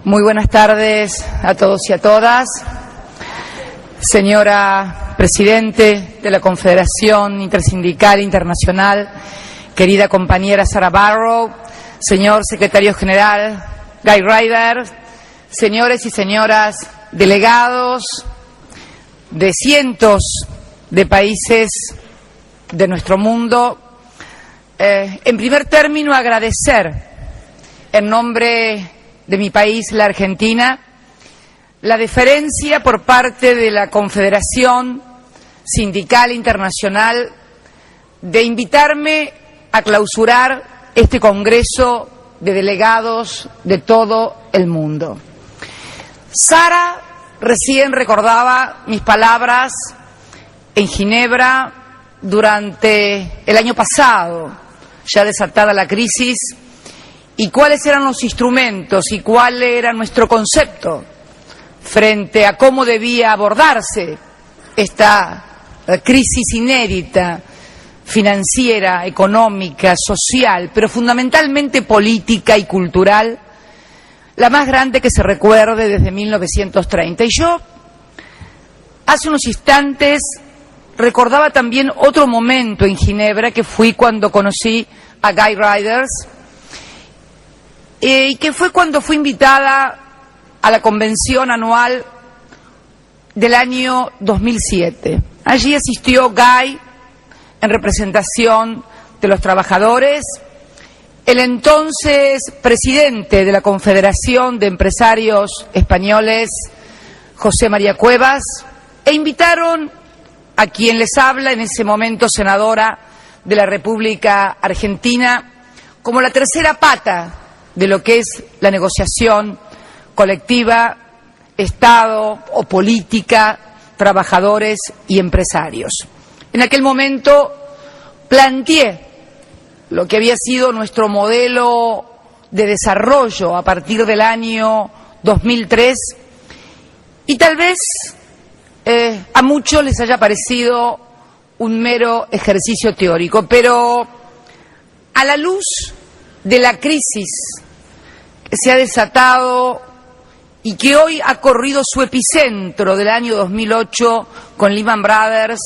Muy buenas tardes a todos y a todas. Señora Presidente de la Confederación Intersindical Internacional, querida compañera Sarah Barrow, señor Secretario General Guy Ryder, señores y señoras delegados de cientos de países de nuestro mundo, en primer término agradecer en nombre de mi país, la Argentina, la deferencia por parte de la Confederación Sindical Internacional de invitarme a clausurar este Congreso de delegados de todo el mundo. Sara recién recordaba mis palabras en Ginebra durante el año pasado, ya desatada la crisis, y cuáles eran los instrumentos y cuál era nuestro concepto frente a cómo debía abordarse esta crisis inédita, financiera, económica, social, pero fundamentalmente política y cultural, la más grande que se recuerde desde 1930. Y yo, hace unos instantes, recordaba también otro momento en Ginebra, que fui cuando conocí a Guy Ryder, y que fue cuando fui invitada a la convención anual del año 2007. Allí asistió Guy en representación de los trabajadores, el entonces presidente de la Confederación de Empresarios Españoles, José María Cuevas, e invitaron a quien les habla, en ese momento senadora de la República Argentina, como la tercera pata de lo que es la negociación colectiva, Estado o política, trabajadores y empresarios. En aquel momento planteé lo que había sido nuestro modelo de desarrollo a partir del año 2003 y tal vez a muchos les haya parecido un mero ejercicio teórico, pero a la luz de la crisis que se ha desatado y que hoy ha corrido su epicentro del año 2008 con Lehman Brothers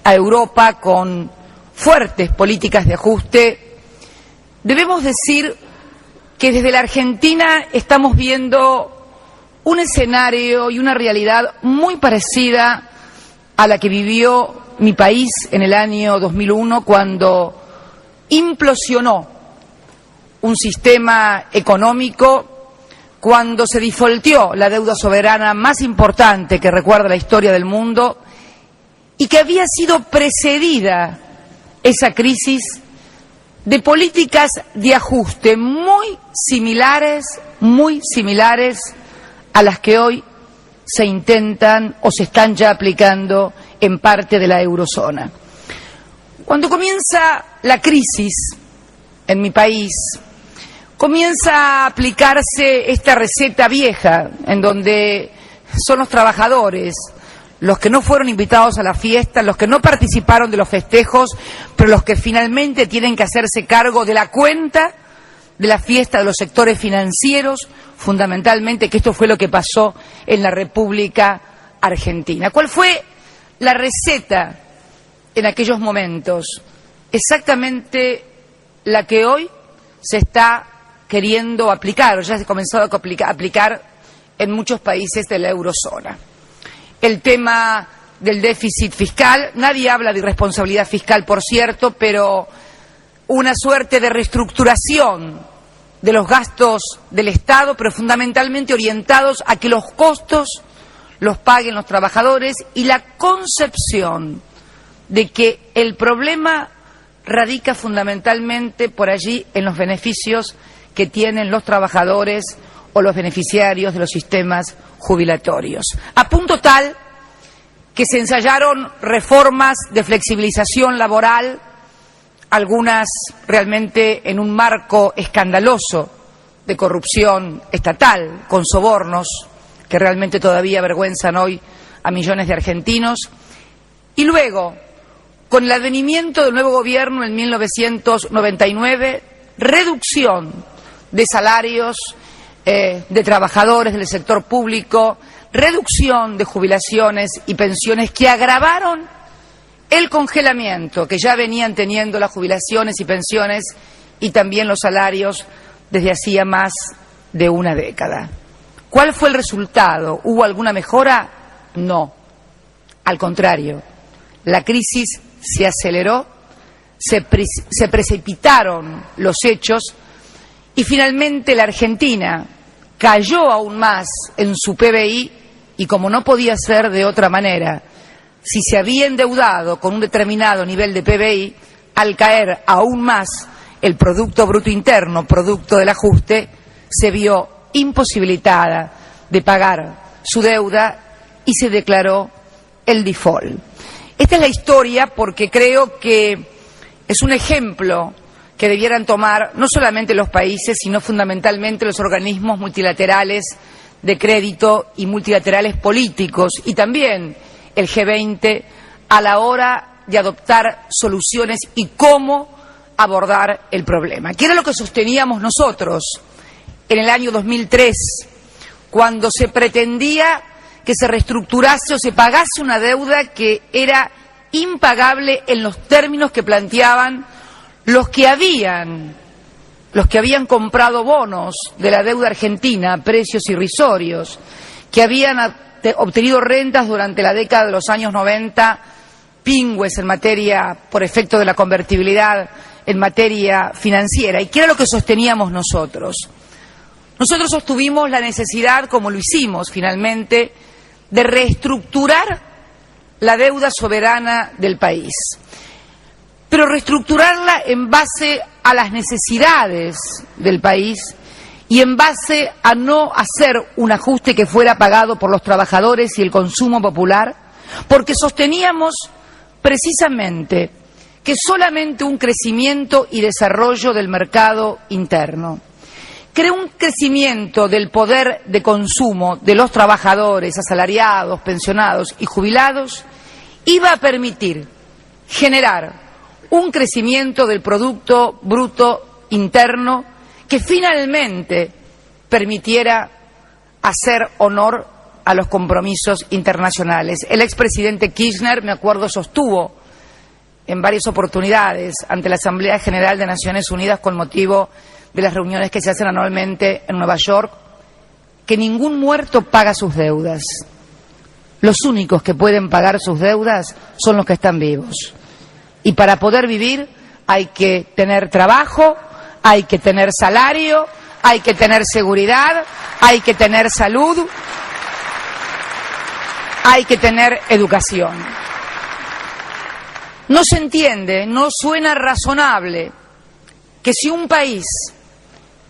a Europa, con fuertes políticas de ajuste, debemos decir que desde la Argentina estamos viendo un escenario y una realidad muy parecida a la que vivió mi país en el año 2001, cuando implosionó un sistema económico, cuando se defaultó la deuda soberana más importante que recuerda la historia del mundo y que había sido precedida esa crisis de políticas de ajuste muy similares a las que hoy se intentan o se están ya aplicando en parte de la eurozona. Cuando comienza la crisis en mi país, comienza a aplicarse esta receta vieja, en donde son los trabajadores los que no fueron invitados a la fiesta, los que no participaron de los festejos, pero los que finalmente tienen que hacerse cargo de la cuenta de la fiesta de los sectores financieros, fundamentalmente, que esto fue lo que pasó en la República Argentina. ¿Cuál fue la receta en aquellos momentos? Exactamente la que hoy se está queriendo aplicar, o ya se ha comenzado a aplicar en muchos países de la eurozona. El tema del déficit fiscal, nadie habla de irresponsabilidad fiscal, por cierto, pero una suerte de reestructuración de los gastos del Estado, pero fundamentalmente orientados a que los costos los paguen los trabajadores, y la concepción de que el problema radica fundamentalmente por allí en los beneficios que tienen los trabajadores o los beneficiarios de los sistemas jubilatorios. A punto tal que se ensayaron reformas de flexibilización laboral, algunas realmente en un marco escandaloso de corrupción estatal, con sobornos que realmente todavía avergüenzan hoy a millones de argentinos, y luego, con el advenimiento del nuevo gobierno en 1999, reducción de salarios de trabajadores del sector público, reducción de jubilaciones y pensiones que agravaron el congelamiento que ya venían teniendo las jubilaciones y pensiones y también los salarios desde hacía más de una década. ¿Cuál fue el resultado? ¿Hubo alguna mejora? No. Al contrario, la crisis se aceleró, se precipitaron los hechos y finalmente la Argentina cayó aún más en su PBI y, como no podía ser de otra manera, si se había endeudado con un determinado nivel de PBI, al caer aún más el Producto Bruto Interno, producto del ajuste, se vio imposibilitada de pagar su deuda y se declaró el default. Esta es la historia porque creo que es un ejemplo que debieran tomar no solamente los países, sino fundamentalmente los organismos multilaterales de crédito y multilaterales políticos y también el G20 a la hora de adoptar soluciones y cómo abordar el problema. ¿Qué era lo que sosteníamos nosotros en el año 2003 cuando se pretendía que se reestructurase o se pagase una deuda que era impagable en los términos que planteaban los que habían comprado bonos de la deuda argentina a precios irrisorios, que habían obtenido rentas durante la década de los años 90, pingües en materia, por efecto de la convertibilidad, en materia financiera? ¿Y qué era lo que sosteníamos nosotros? Nosotros sostuvimos la necesidad, como lo hicimos finalmente, de reestructurar la deuda soberana del país, pero reestructurarla en base a las necesidades del país y en base a no hacer un ajuste que fuera pagado por los trabajadores y el consumo popular, porque sosteníamos precisamente que solamente un crecimiento y desarrollo del mercado interno, que un crecimiento del poder de consumo de los trabajadores, asalariados, pensionados y jubilados, iba a permitir generar un crecimiento del Producto Bruto Interno que finalmente permitiera hacer honor a los compromisos internacionales. El expresidente Kirchner, me acuerdo, sostuvo en varias oportunidades ante la Asamblea General de Naciones Unidas con motivo de las reuniones que se hacen anualmente en Nueva York, que ningún muerto paga sus deudas. Los únicos que pueden pagar sus deudas son los que están vivos. Y para poder vivir hay que tener trabajo, hay que tener salario, hay que tener seguridad, hay que tener salud, hay que tener educación. No se entiende, no suena razonable que si un país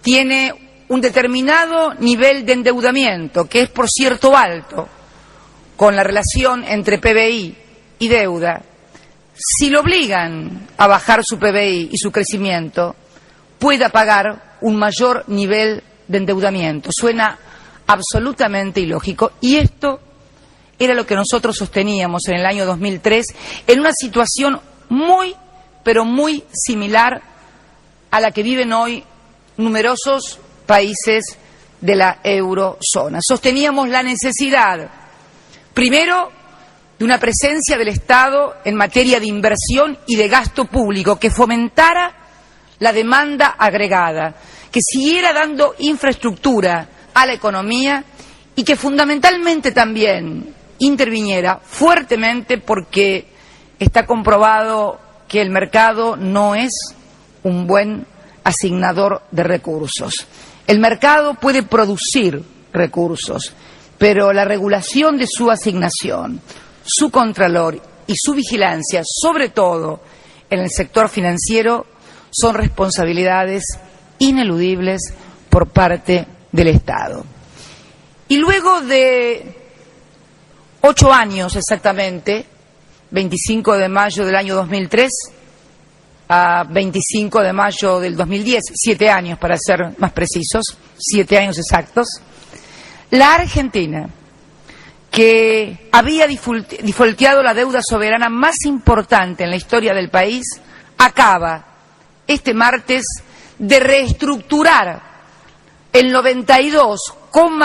tiene un determinado nivel de endeudamiento, que es por cierto alto, con la relación entre PBI y deuda, si lo obligan a bajar su PBI y su crecimiento, pueda pagar un mayor nivel de endeudamiento. Suena absolutamente ilógico y esto era lo que nosotros sosteníamos en el año 2003 en una situación muy, pero muy similar a la que viven hoy numerosos países de la eurozona. Sosteníamos la necesidad, primero, de una presencia del Estado en materia de inversión y de gasto público que fomentara la demanda agregada, que siguiera dando infraestructura a la economía y que fundamentalmente también interviniera fuertemente, porque está comprobado que el mercado no es un buen asignador de recursos. El mercado puede producir recursos, pero la regulación de su asignación, su contralor y su vigilancia, sobre todo en el sector financiero, son responsabilidades ineludibles por parte del Estado. Y luego de 8 años exactamente, 25 de mayo del año 2003 a 25 de mayo del 2010, 7 años para ser más precisos, 7 años exactos, la Argentina, que había defaulteado la deuda soberana más importante en la historia del país, acaba este martes de reestructurar el 92,5%